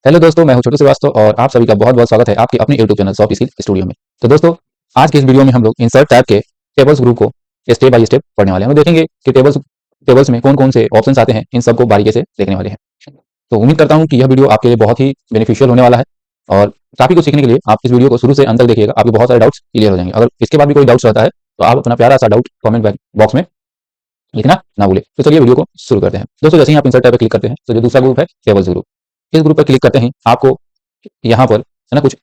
Hello दोस्तों, मैं हूं छोटू श्रीवास्तव और आप सभी का बहुत बहुत स्वागत है आपके अपने YouTube channel soft skill studio में। तो दोस्तों, आज के इस वीडियो में हम लोग इंसर्ट टैब के टेबल्स ग्रुप को स्टेप बाय स्टेप पढ़ने वाले हैं। हम लोग देखेंगे कि टेबल्स में कौन कौन से ऑप्शंस आते हैं, इन सबको बारीकी से देखने वाले हैं। तो उम्मीद करता हूं कि यह वीडियो आपके लिए बहुत ही बेनिफिशियल होने वाला है और काफी कुछ सीखने के लिए आप इस वीडियो को शुरू से अंत तक देखिएगा। आपके बहुत सारे डाउट्स क्लियर हो जाएंगे। अगर इसके बाद भी कोई डाउट्स रहता है तो आप अपना प्यारा सा डाउट कमेंट बॉक्स में लिखना ना भूले। तो चलिए वीडियो को शुरू करते हैं। दोस्तों, जैसे ही आप इंसर्ट टैब पर क्लिक करते हैं तो जो दूसरा ग्रुप है टेबल्स ग्रुप, इस ग्रुप पर क्लिक करते ही आपको यहाँ पर है ना कुछ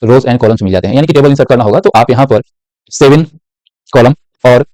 रोज एंड कॉलम्स मिल जाते हैं। यानी कि टेबल इंसर्ट करना होगा तो आप यहाँ पर 7 कॉलम और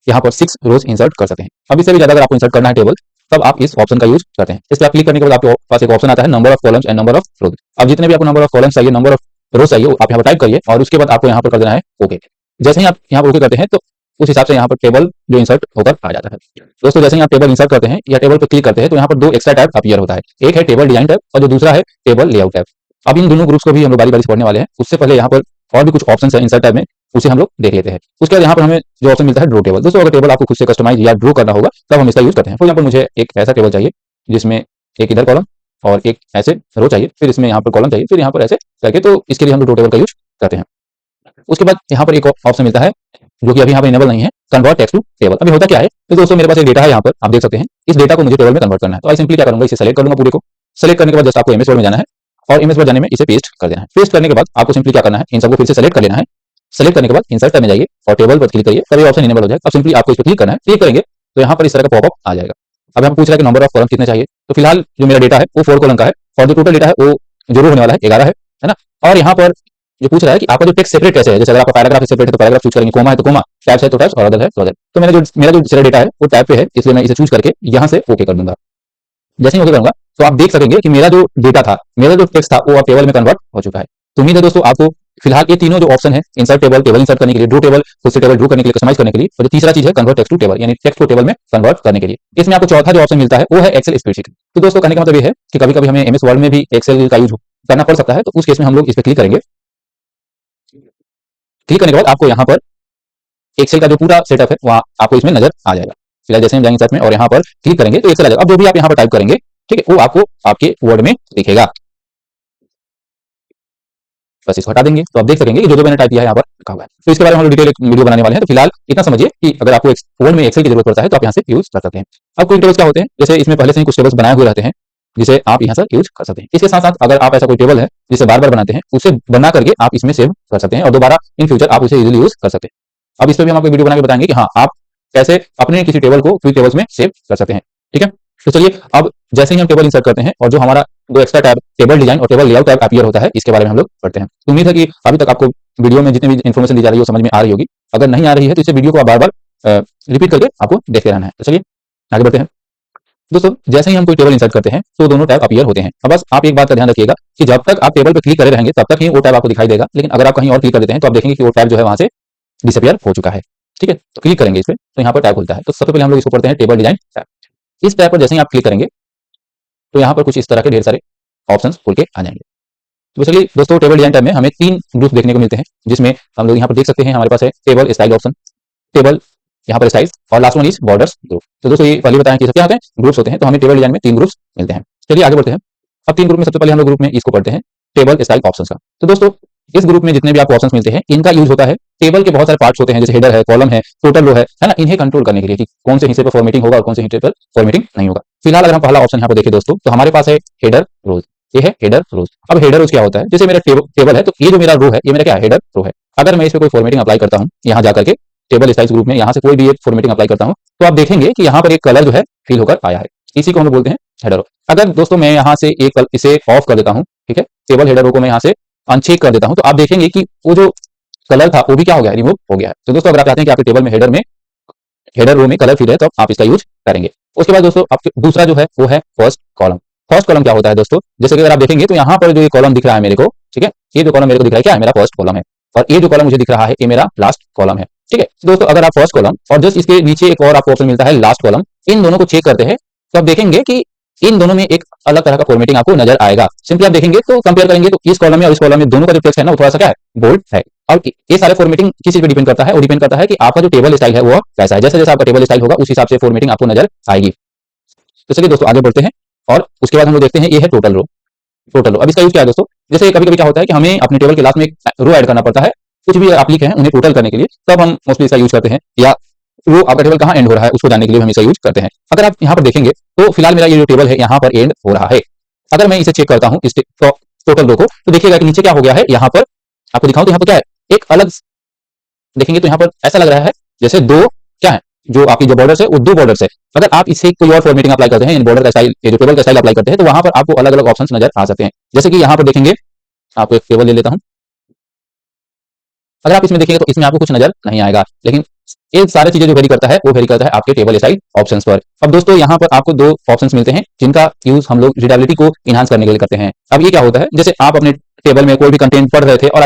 यहाँ पर 6 रोज इंसर्ट कर सकते हैं। अब इससे भी ज्यादा अगर आपको इंसर्ट करना है टेबल, तब आप इस ऑप्शन का यूज करते हैं। इस पर आप क्लिक करने के बाद आपके पास एक ऑप्शन आता है number of columns and number of रोज। अब जितने भी आपको नंबर ऑफ कॉलम्स चाहिए, नंबर ऑफ रोज चाहिए, आप यहाँ पर टाइप करिए और उसके बाद आपको यहाँ पर कर देना है ओके। जैसे ही आप यहाँ पर ओके करते हैं तो उस हिसाब से यहाँ पर टेबल जो इंसर्ट होकर आ जाता है। दोस्तों, जैसे ही आप टेबल इंसर्ट करते हैं या टेबल पर क्लिक करते हैं तो यहाँ पर 2 एक्स्ट्रा टैब अपीयर होता है। एक है टेबल डिजाइन टैब और जो दूसरा है टेबल लेआउट टैब। अब इन दोनों ग्रुप्स को भी हम लोग बारी बारी से पढ़ने वाले हैं। उससे पहले यहाँ पर और भी कुछ ऑप्शन है इंसर्ट टैब में, उसे हम लोग देख लेते हैं। उसके बाद यहाँ पर हमें जो ऑप्शन मिलता है ड्रो टेबल। दोस्तों, अगर टेबल आपको खुद से कस्टमाइज या ड्रो करना होगा तब हम इसका यूज करते हैं। फॉर एग्जाम्पल, मुझे एक ऐसा टेबल चाहिए जिसमें एक इधर कॉलम और एक ऐसे रो चाहिए, फिर इसमें यहाँ पर कॉलम चाहिए, फिर यहाँ पर ऐसे करके, तो इसके लिए हम ड्रो टेबल का यूज करते हैं। उसके बाद यहाँ पर एक ऑप्शन मिलता है जो कि अभी यहाँ पर इनेबल नहीं है, कन्वर्ट टेक्स्ट टू टेबल। अभी होता क्या है, तो दोस्तों मेरे पास एक डेटा है, यहाँ पर आप देख सकते हैं। इस डेटा को मुझे टेबल में कन्वर्ट करना है, तो आई सिंपली क्या करूंगा, इसे सेलेक्ट कर लूंगा पूरे को। सेलेक्ट करने के बाद जस्ट आपको एमएस वर्ड में जाना है और एमएस वर्ड जाने में इसे पेस्ट कर देना है। पेस्ट करने के बाद आपको सिंपली क्या करना है, इन सबको फिर से सेलेक्ट कर लेना है। सेलेक्ट करने के बाद इंसर्ट टैब में जाइए और टेबल पर क्लिक करिए, तभी ऑप्शन इनेबल हो जाएगा। अब सिंपली आपको इस पर क्लिक करना है। क्लिक करेंगे तो यहाँ पर इस तरह का पॉपअप आ जाएगा। अब हम पूछ रहा है कि नंबर ऑफ कॉलम कितने चाहिए, तो फिलहाल जो मेरा डेटा है वो 4 कॉलम का है और जो टोटल डेटा है वो जो रो होने वाला है 11 है ना। और यहाँ पर जो पूछ रहा है कि आपका जो टेक्स्ट सेपरेट कैसे है, जैसे अगर आपका पैराग्राफ सेपरेट है तो पैराग्राफ चूज करेंगे, कोमा है तो कोमा, टैब्स है तो टैब्स और अदर है तो अदर। तो मेरा जो सारा डेटा है वो टैब पे है, इसलिए मैं इसे चूज करके यहाँ से ओके कर दूंगा। जैसे ही ओके करूंगा तो आप देख सकेंगे कि मेरा जो डेटा था, मेरा जो टेक्स्ट था, वो अब टेबल में कन्वर्ट हो चुका है। तो उम्मीद है दोस्तों आपको फिलहाल ये तीनों जो ऑप्शन है, इंसर्ट टेबल, टेबल इंसर्ट करने के लिए, ड्रो टेबल, खुद से टेबल ड्रो करने के लिए, कस्टमाइज करने के लिए, और जो तीसरा चीज है कन्वर्ट टेक्स्ट टू टेबल, यानी टेक्स्ट को टेबल में कन्वर्ट करने के लिए। इसमें आपको चौथा जो ऑप्शन मिलता है वो है एक्सेल स्प्रेडशीट। तो दोस्तों, कहने का मतलब ये है कि कभी कभी हमें एमएस वर्ड में भी एक्सेल का यूज करना पड़ सकता है, तो उस केस में हम लोग इस पर क्लिक करेंगे। क्लिक करने के बाद आपको यहाँ पर एक्सेल का जो पूरा सेटअप है वहाँ आपको इसमें नजर आ जाएगा। फिलहाल जैसे हम जाएंगे सर्च में और यहाँ पर क्लिक करेंगे तो एक्सेल आ जाएगा। अब जो भी आप यहाँ पर टाइप करेंगे, ठीक है, वो आपको आपके वर्ड में दिखेगा। बस इसको हटा देंगे तो आप देख सकेंगे कि जो मैंने टाइप किया है यहाँ पर लिखा हुआ है। तो इसके बारे में हम लोग डिटेल वीडियो बनाने वाले हैं। तो फिलहाल इतना समझिए कि अगर आपको वर्ड में एक्सेल की जरूरत पड़ता है तो आप यहाँ से यूज कर सकते हैं। अब कोई टेबल्स क्या होते हैं, जैसे इसमें पहले से ही कुछ टेबल्स बनाए हुए रहते हैं जिसे आप यहाँ से यूज कर सकते हैं। इसके साथ साथ अगर आप ऐसा कोई टेबल है जिसे बार बार बनाते हैं, उसे बना करके आप इसमें सेव कर सकते हैं और दोबारा इन फ्यूचर आप उसे इजीली यूज कर सकते हैं। अब इस पर भी हम आपको वीडियो बना के बताएंगे कि हाँ, आप कैसे अपने किसी टेबल को क्विक टेबल्स में सेव कर सकते हैं। ठीक है, तो चलिए अब जैसे ही हम टेबल इंसर्ट करते हैं और जो हमारा दो एक्स्ट्रा टैब टेबल डिजाइन और टेबल लेआउट टैब अपीयर होता है, इसके बारे में हम लोग पढ़ते हैं। तो उम्मीद है कि अभी तक आपको वीडियो में जितनी भी इन्फॉर्मेशन दी जा रही है वो समझ में आ रही होगी। अगर नहीं आ रही है तो इसे वीडियो को बार बार रिपीट करके आपको देखते रहना है। तो चलिए आगे बढ़ते हैं। दोस्तों, जैसे ही हम कोई टेबल इंसर्ट करते हैं तो दोनों टैब अपीयर होते हैं। अब बस आप एक बात का ध्यान रखिएगा कि जब तक आप टेबल पर क्लिक करे रहेंगे तब तक ही वो टैब आपको दिखाई देगा, लेकिन अगर आप कहीं और क्लिक कर देते हैं तो आप देखेंगे कि वो टैब जो है वहां से डिसअपियर हो चुका है। ठीक है, तो क्लिक करेंगे इस पर तो यहाँ पर टैब खुलता है। तो सबसे पहले हम लोग इसको पढ़ते हैं टेबल डिजाइन टैब। इस टैब पर जैसे ही आप क्लिक करेंगे तो यहाँ पर कुछ इस तरह के ढेर सारे ऑप्शंस खुल के आ जाएंगे। तो चलिए दोस्तों, टेबल डिजाइन टैब में हमें 3 ग्रुप देखने को मिलते हैं, जिसमें हम लोग यहाँ पर देख सकते हैं हमारे पास है टेबल स्टाइल ऑप्शन, टेबल यहाँ पर स्टाइल, और last one is borders group. तो दोस्तों ये पहले बताएं कि क्या होते हैं, ग्रुप्स होते हैं। तो हमें टेबल डिजाइन में 3 ग्रुप्स मिलते हैं। चलिए आगे बढ़ते हैं। अब 3 ग्रुप में सबसे पहले हम लोग ग्रुप में इसको पढ़ते हैं टेबल स्टाइल ऑप्शंस का। तो दोस्तों, इस ग्रुप में जितने भी आपको ऑप्शंस मिलते हैं, इनका यूज होता है टेबल के बहुत सारे पार्ट्स होते हैं, जैसे हेडर है, कॉलम है, टोटल रो है ना, इन्हें कंट्रोल करने के लिए कि कौन से हिस्से पर फॉर्मेटिंग होगा और कौन से हिस्से पर फॉर्मेटिंग नहीं होगा। फिलहाल अगर हम पहला ऑप्शन यहाँ पर देखें दोस्तों, तो हमारे पास है हेडर रोज। ये है हेडर रोज। अब हेडर रोज क्या होता है, जैसे मेरा टेबल है तो ये जो मेरा रो है ये मेरा क्या है, हेडर रो है। अगर मैं इस पर कोई फॉर्मेटिंग अप्लाई करता हूँ यहाँ जाकर के टेबल स्टाइल्स ग्रुप में, यहाँ से कोई भी एक फॉर्मेटिंग अप्लाई करता हूँ तो आप देखेंगे कि यहाँ पर एक कलर जो है फिल होकर आया है। इसी को हम बोलते हैं हेडर रो। अगर दोस्तों मैं यहाँ से एक इसे ऑफ कर देता हूँ, ठीक है, टेबल हेडर रो को मैं यहाँ से अनचेक कर देता हूँ, तो आप देखेंगे कि वो जो कलर था वो भी क्या हो गया, रिमूव हो गया है। तो दोस्तों, अगर आप चाहते हैं कि आपके टेबल में हेडर रो में कलर फिल है तो आप इसका यूज करेंगे। उसके बाद दोस्तों आपके दूसरा जो है वो है फर्स्ट कॉलम। फर्स्ट कॉलम क्या होता है दोस्तों, जैसे कि अगर आप देखेंगे तो यहाँ पर जो ये कॉलम दिख रहा है मेरे को, ठीक है, ये जो कॉलम मेरे को दिख रहा है क्या है, मेरा फर्स्ट कॉलम है, और ये जो कॉलम मुझे दिख रहा है ये मेरा लास्ट कॉलम है। ठीक है दोस्तों, अगर आप फर्स्ट कॉलम और जस्ट इसके नीचे एक और आपको ऑप्शन मिलता है लास्ट कॉलम, इन दोनों को चेक करते हैं तो आप देखेंगे कि इन दोनों में एक अलग तरह का फॉर्मेटिंग आपको नजर आएगा। सिंपली आप देखेंगे तो कंपेयर करेंगे तो इस कॉलम में और इस कॉलम में दोनों का जो टेक्स्ट है ना वो थोड़ा सा क्या है, बोल्ड है। और ये सारे फॉर्मेटिंग किस चीज पे डिपेंड करता है, वो डिपेंड करता है कि आपका जो टेबल स्टाइल है वो कैसा है। जैसे जैसे आपका टेबल स्टाइल होगा उस हिसाब से फॉर्मेटिंग आपको नजर आएगी। तो चलिए दोस्तों आगे बढ़ते हैं और उसके बाद हम लोग देखते हैं ये है टोटल रो। टोटल रो। अब इसका यूज क्या है दोस्तों, जैसे कभी कभी क्या होता है कि हमें अपने टेबल के लास्ट में एक रो ऐड करना पड़ता है, कुछ भी आप लिखे हैं उन्हें टोटल करने के लिए, तब हम मोस्टली इसका यूज करते हैं, या रो आपका टेबल कहाँ एंड हो रहा है उसको जानने के लिए हम इसका यूज करते हैं। अगर आप यहाँ पर देखेंगे तो फिलहाल मेरा ये जो टेबल है यहाँ पर एंड हो रहा है। अगर मैं इसे चेक करता हूँ इस टोटल रो को, तो देखिएगा कि नीचे क्या हो गया है, यहाँ पर आपको दिखाऊं तो यहाँ पर क्या है, एक अलग देखेंगे तो यहाँ पर ऐसा लग रहा है जैसे दो क्या है, जो आपकी जो बॉर्डर्स है वो दो बॉर्डर्स है। अगर आप इसे कोई और फॉर्मेटिंग अप्लाई करते हैं, बॉर्डर का स्टाइल, ये जो टेबल का स्टाइल अप्लाई करते हैं, तो वहां पर आपको अलग अलग ऑप्शंस नजर आ सकते हैं। जैसे कि यहाँ पर देखेंगे, आपको एक टेबल ले लेता हूं, अगर आप इसमें देखेंगे तो इसमें आपको कुछ नजर नहीं आएगा, लेकिन ये सारी चीजें जो वेरी करता है वो वेरी करता है आपके टेबल स्टाइल ऑप्शंस पर। अब दोस्तों यहाँ पर आपको दो ऑप्शंस मिलते हैं जिनका यूज हम लोग रीडेबिलिटी को इनहांस करने के लिए करते हैं। अब ये क्या होता है, जैसे आप अपने टेबल में कोई भी कंटेंट पढ़ रहे थे और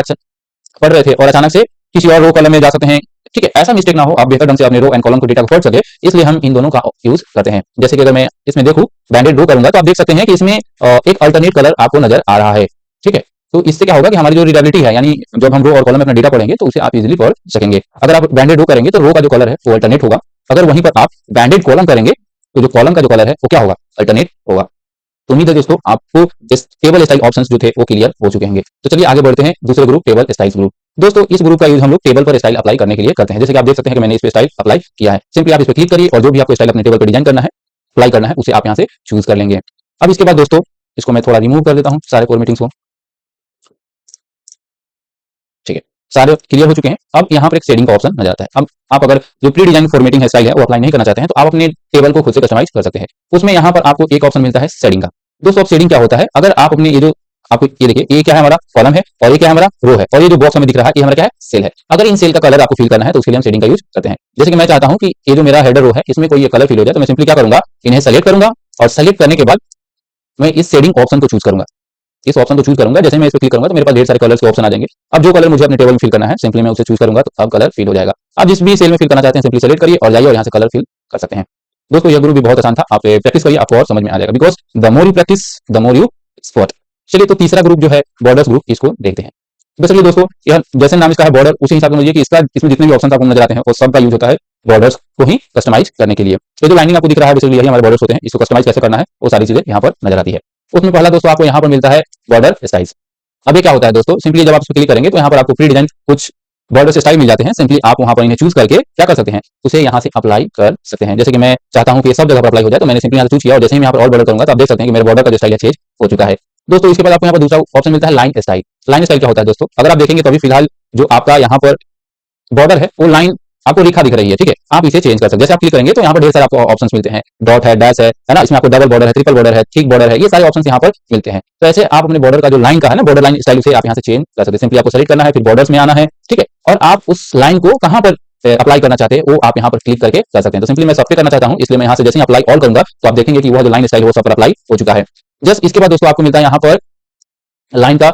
अचानक से किसी और रो कॉलम में जा सकते हैं, ठीक है, ऐसा मिस्टेक ना हो, आप बेहतर ढंग से अपने रो एंड कॉलम को डेटा को पढ़ सके, इसलिए हम इन दोनों का यूज करते हैं। जैसे कि अगर मैं इसमें देखूं बैंडेड रो करूंगा तो आप देख सकते हैं कि इसमें एक अल्टरनेट कलर आपको नजर आ रहा है, ठीक है। तो इससे क्या होगा कि हमारी जो रीडेबिलिटी है, यानी जब हम रो और कॉलम में अपना डेटा पढ़ेंगे तो उसे आप इजीली पढ़ सकेंगे। अगर आप बैंडेड रो करेंगे तो रो का जो कलर है वो अल्टरनेट होगा, अगर वहीं पर आप बैंडेड कॉलम करेंगे तो जो कॉलम का जो कलर है वो क्या होगा, अल्टरनेट होगा। तो उम्मीद है दोस्तों आपको इस टेबल स्टाइल ऑप्शंस जो थे वो क्लियर हो चुके होंगे। तो चलिए आगे बढ़ते हैं दूसरे ग्रुप, टेबल स्टाइल्स ग्रुप। दोस्तों इस ग्रुप का यूज हम लोग टेबल पर स्टाइल अप्लाई करने के लिए करते हैं। जैसे कि आप देख सकते हैं कि मैंने इस पे स्टाइल अप्लाई किया है, सिंपली आप इस पे क्लिक करिए और जो भी आपको स्टाइल अपने टेबल पर डिजाइन करना है, अप्लाई करना है, उसे आप यहाँ से चूज कर लेंगे। अब इसके बाद दोस्तों इसको मैं थोड़ा रिमूव कर देता हूँ सारे फॉर्मेटिंग्स को, ठीक है, सारे क्लियर हो चुके हैं। अब यहाँ पर एक शेडिंग का ऑप्शन नजर आता है। अब आप अगर जो प्री डिजाइन फॉर्मेटिंग है स्टाइल है वो अप्लाई नहीं करना चाहते हैं तो आप अपने टेबल को खुद से कस्टमाइज कर सकते हैं। उसमें यहाँ पर आपको एक ऑप्शन मिलता है शेडिंग का। दोस्तों अब शेडिंग क्या होता है, अगर आप अपने ये जो आपको ये देखिए, ये क्या है, हमारा कॉलम है, और ये क्या है, हमारा रो है, और ये जो बॉक्स हमें दिख रहा है ये हमारा क्या है, सेल है। अगर इन सेल का कलर आपको फिल करना है तो उसके लिए हम शेडिंग का यूज करते हैं। जैसे कि मैं चाहता हूं कि ये जो मेरा हेडर रो है इसमें कोई ये कलर फिल हो जाए, तो मैं सिंपली क्या करूंगा, इन्हें सेलेक्ट करूंगा और सेलेक्ट करने के बाद मैं इस शेडिंग ऑप्शन को चूज करूंगा। इस ऑप्शन को चूज करूंगा, जैसे मैं इस पर क्लिक करूंगा तो मेरे पास ढेर सारे कलर्स के ऑप्शन आ जाएंगे। अब जो कलर मुझे अपने टेबल में फिल करना है सिंपली मैं उसे चूज करूंगा तो अब कलर फिल हो जाएगा। आप जिस भी सेल में फिल करना चाहते हैं सिंपली सेलेक्ट करिए और जाइए और यहाँ से कलर फिल कर सकते हैं। दोस्तों यह ग्रुप भी बहुत आसान था, आप प्रैक्टिस करिए आपको और समझ में आ जाएगा, because the more you practice the more you spot. चलिए तो तीसरा ग्रुप जो है बॉर्डर्स ग्रुप, इसको देखते हैं। तो चलिए दोस्तों यह जैसे नाम इसका है बॉर्डर, उसी हिसाब से समझिए कि इसका इसमें जितने भी ऑप्शन आपको नजर आते हैं वो सबका यूज होता है बॉर्डर्स को ही कस्टमाइज करने के लिए। ये जो लाइनिंग आपको दिख रहा है बेसिकली यही हमारे बॉर्डर्स होते हैं, इसको कस्टमाइज कैसे करना है वो सारी चीजें यहाँ पर नजर आती है। उसमें पहला दोस्तों आपको यहाँ पर मिलता है बॉर्डर स्टाइल्स। अब ये क्या होता है दोस्तों, सिंपली जब आप इस पर क्लिक करेंगे तो यहाँ पर आपको प्री डिजाइन कुछ बॉर्डर स्टाइल मिल जाते हैं। सिंपली आप वहां पर इन्हें चूज करके क्या कर सकते हैं, उसे यहाँ से अप्लाई कर सकते हैं। जैसे कि मैं चाहता हूँ कि ये सब जगह पर अप्लाई हो जाए तो मैंने सिंपली यहाँ चूज किया और जैसे ही मैं यहाँ पर ऑल बॉर्डर करूंगा तो आप देख सकते हैं कि मेरे बॉर्डर का जो स्टाइल है चेंज हो चुका है। दोस्तों इसके बाद आपको यहाँ पर दूसरा ऑप्शन मिलता है लाइन स्टाइल। लाइन स्टाइल क्या होता है दोस्तों, अगर आप देखेंगे तो अभी फिलहाल जो आपका यहाँ पर बॉर्डर है वो लाइन आपको रेखा दिख रही है, ठीक है, आप इसे चेंज कर सकते हैं। जैसे आप क्लिक करेंगे तो यहाँ पर ढेर सारे आपको ऑप्शंस मिलते हैं, डॉट है, डैश है ना, इसमें आपको डबल बॉर्डर है, ट्रिपल बॉर्डर है, थिक बॉर्डर है, ये सारे ऑप्शंस यहाँ पर मिलते हैं। तो ऐसे आप अपने बॉर्डर का जो लाइन का है ना, बॉर्डर लाइन स्टाइल, उसे आप यहाँ से चेंज कर सकते हैं। सिंपली आपको सेलेक्ट करना है, फिर बॉर्डर्स में आना है, ठीक है, और आप उस लाइन को कहाँ पर अप्लाई करना चाहते हैं वो आप यहाँ पर क्लिक करके कर सकते हैं। तो सिंपली मैं सब पे करना चाहता हूँ, इसलिए मैं यहाँ से जैसे ही अप्लाई ऑल करूंगा तो आप देखेंगे कि वह जो लाइन स्टाइल वो सब पर अप्लाई हो चुका है। जस्ट इसके बाद दोस्तों आपको मिलता है यहाँ पर लाइन का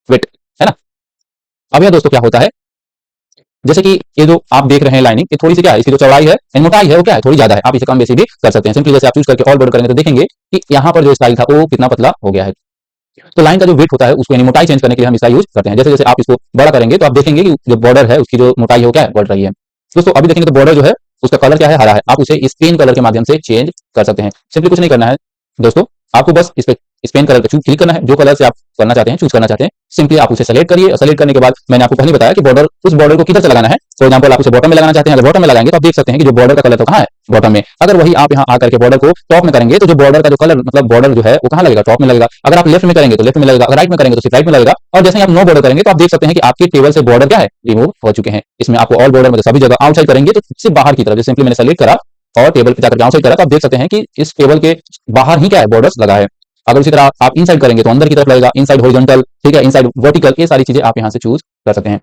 विड्थ, है ना। अब यह दोस्तों क्या होता है, जैसे कि ये जो आप देख रहे हैं लाइनिंग, ये थोड़ी सी क्या है, इसकी जो चौड़ाई है मोटाई है वो क्या है, थोड़ी ज्यादा है, आप इसे कम बेसी भी कर सकते हैं। सिंपली जैसे आप चूज करके ऑल बॉर्डर करेंगे तो देखेंगे कि यहाँ पर जो स्टाइल था वो कितना पतला हो गया है। तो लाइन का जो वेट होता है उसको यानी मोटाई चेंज करने के लिए हम इसका यूज करते हैं। जैसे जैसे आप इसको बड़ा करेंगे तो आप देखेंगे कि जो बॉर्डर है उसकी जो मोटाई है वो क्या है, बढ़ रही है। दोस्तों अभी देखेंगे तो बॉर्डर जो है उसका कलर क्या है, हरा है, आप उसे इस पेन कलर के माध्यम से चेंज कर सकते हैं। सिंपली कुछ नहीं करना है दोस्तों, आपको बस इस पे इस पेन कलर पे क्लिक करना है, जो कलर से आप करना चाहते हैं, चूज करना चाहते हैं, सिंपली आप उसे सेलेक्ट करिए और सेलेक्ट करने के बाद मैंने आपको पहले बताया कि बॉर्डर, उस बॉर्डर को किधर से लगाना है। फॉर एग्जांपल आप उसे बॉटम में लगाना चाहते हैं, अगर बॉटम में लगाएंगे तो आप देख सकते हैं कि जो बॉर्डर का कलर तो कहाँ है, बॉटम में। अगर वही आप यहाँ आकर के बॉर्डर को टॉप में करेंगे तो जो बॉर्डर का जो कलर मतलब बॉर्डर जो है वो कहाँ लगेगा, टॉप में लगेगा। अगर आप लेफ्ट में करेंगे तो लेफ्ट में लगेगा, अगर राइट में करेंगे तो सिर्फ राइट में लगेगा। और जैसे आप नो बॉर्डर करेंगे तो आप देख सकते हैं कि आपके टेबल से बॉर्डर क्या है, रिमूव हो चुके हैं। इसमें आपको ऑल बॉर्डर में सभी जगह आउटसाइड करेंगे तो सिर्फ बाहर की तरफ, जैसे सिंपली मैंने सेलेक्ट करा और टेबल पे जाकर आउटसाइड करा तो आप देख सकते हैं कि इस टेबल के बाहर ही क्या है, बॉर्डर्स लगा है। अगर उसी तरह आप इनसाइड करेंगे तो अंदर की तरफ लगेगा, इनसाइड हॉरिजॉन्टल, ठीक है, इनसाइड वर्टिकल, ये सारी चीजें आप यहाँ से चूज कर सकते हैं।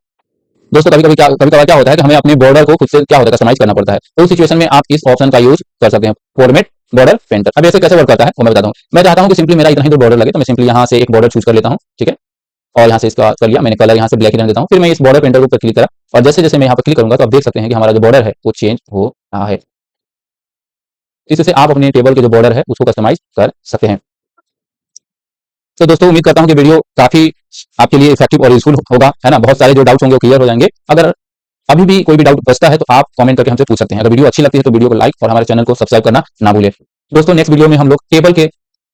दोस्तों कभी कभी क्या होता है कि हमें अपने बॉर्डर को खुद से क्या होता है, कस्टमाइज करना पड़ता है। तो उस सिचुएशन में आप इस ऑप्शन का यूज कर सकते हैं, फॉर्मेट बॉर्डर पेंटर। अब ऐसे कैसे वर्क करता है वो मैं बताता हूँ। मैं चाहता हूँ कि सिंपली मेरा इतना ही दो बॉर्डर लगे तो मैं सिंपली यहाँ से एक बॉर्डर चूज कर लेता हूँ, ठीक है, और यहाँ से इसका कर लिया मैंने, कलर यहाँ से ब्लैक रहने देता हूँ। फिर मैं इस बॉर्डर पेंटर के ऊपर क्लिक करा और जैसे जैसे मैं यहाँ पर क्लिक करूंगा तो आप देख सकते हैं कि हमारा जो बॉर्डर है वो चेंज हो रहा है। इससे आप अपने टेबल के जो बॉर्डर है उसको कस्टमाइज कर सकते हैं। तो दोस्तों उम्मीद करता हूं कि वीडियो काफी आपके लिए इफेक्टिव और यूजफुल होगा, है ना। बहुत सारे जो डाउट्स होंगे वो क्लियर हो जाएंगे। अगर अभी भी कोई भी डाउट बचता है तो आप कमेंट करके हमसे पूछ सकते हैं। अगर वीडियो अच्छी लगती है तो वीडियो को लाइक और हमारे चैनल को सब्सक्राइब करना ना भूलें। दोस्तों नेक्स्ट वीडियो में हम लोग टेबल के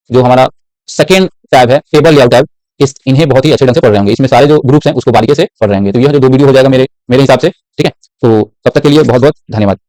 जो हमारा सेकेंड टैब है टेबल लेआउट टैब, इस इन्हें बहुत ही अच्छे ढंग से पढ़ रहे होंगे, इसमें सारे जो ग्रुप्स हैं उसको बारीकी से पढ़ रहे होंगे। तो यह जो 2 वीडियो हो जाएगा मेरे मेरे हिसाब से, ठीक है। तो तब तक के लिए बहुत बहुत धन्यवाद।